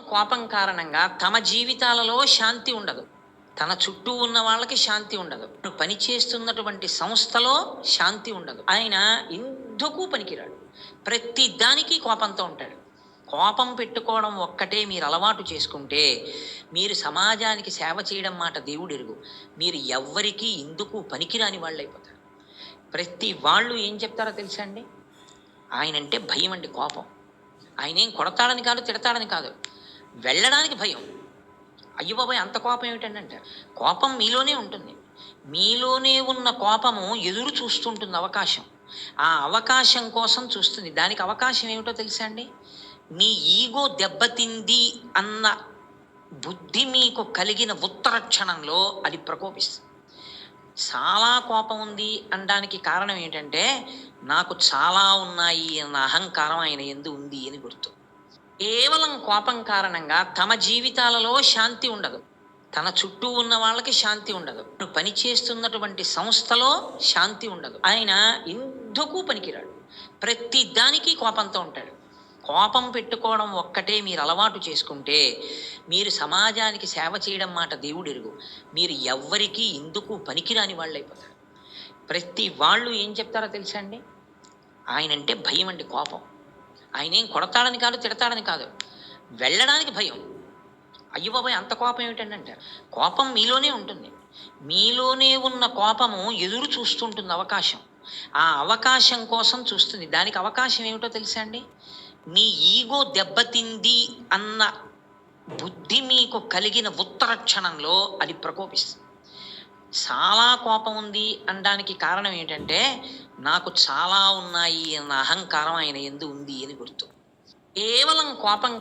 కోపం కారణంగా తమ జీవితాలలో శాంతి ఉండదు. తన చుట్టూ ఉన్న వాళ్ళకి శాంతి ఉండదు. పని చేస్తున్నటువంటి సంస్థలో శాంతి ఉండదు. ఆయన ఎందుకు పనికిరాడు. ప్రతి దానికి కోపంతో ఉంటాడు. కోపం పెట్టుకోవడం ఒక్కటే మీరు అలవాటు చేసుకుంటే, మీరు సమాజానికి సేవ చేయడం మాట దేవుడెరుగు. మీరు ఎవ్వరికీ ఎందుకు పనికిరాని వాళ్ళైపోతారు. ప్రతి వాళ్ళు ఏం చెప్తారో తెలుసా అండి? ఆయనంటే భయం అండి, కోపం. ఆయనేం కొడతాడని కాదు, తిడతాడని కాదు. వెళ్ళడానికి భయం. అయ్య బాబోయ్! అంత కోపం ఏమిటండి అంటారు. కోపం మీలోనే ఉంటుంది. మీలోనే ఉన్న కోపము ఎదురు చూస్తుంటుంది అవకాశం. ఆ అవకాశం కోసం చూస్తుంది. దానికి అవకాశం ఏమిటో తెలుసా అండి? మీ ఈగో దెబ్బతింది అన్న బుద్ధి మీకు కలిగిన ఉత్తర క్షణంలో అది ప్రకోపిస్తుంది. చాలా కోపం ఉంది అనడానికి కారణం ఏంటంటే, నాకు చాలా ఉన్నాయి అన్న అహంకారం ఆయన యందు ఉంది అని గుర్తు. కేవలం కోపం కారణంగా తమ జీవితాలలో శాంతి ఉండదు. తన చుట్టూ ఉన్న వాళ్ళకి శాంతి ఉండదు. పని చేస్తున్నటువంటి సంస్థలో శాంతి ఉండదు. ఆయన ఎందుకు పనికిరాడు. ప్రతి దానికి కోపంతో ఉంటాడు. కోపం పెట్టుకోవడం ఒక్కటే మీరు అలవాటు చేసుకుంటే, మీరు సమాజానికి సేవ చేయడం మాట దేవుడెరుగు. మీరు ఎవ్వరికీ ఎందుకు పనికిరాని వాళ్ళైపోతారు. ప్రతి వాళ్ళు ఏం చెప్తారో తెలుసా అండి? ఆయనంటే భయం అండి, కోపం. ఆయనేం కొడతాడని కాదు, తిడతాడని కాదు. వెళ్ళడానికి భయం. అయ్య బాబోయ్! అంత కోపం ఏమిటండి అంటారు. కోపం మీలోనే ఉంటుంది. మీలోనే ఉన్న కోపము ఎదురు చూస్తుంటుంది అవకాశం. ఆ అవకాశం కోసం చూస్తుంది. దానికి అవకాశం ఏమిటో తెలుసా అండి? మీ ఈగో దెబ్బతింది అన్న బుద్ధి మీకు కలిగిన ఉత్తర క్షణంలో అది ప్రకోపిస్తుంది. చాలా కోపం ఉంది అనడానికి కారణం ఏంటంటే, నాకు చాలా ఉన్నాయి అన్న అహంకారం ఆయన యందు ఉంది అని గుర్తు. కేవలం కోపం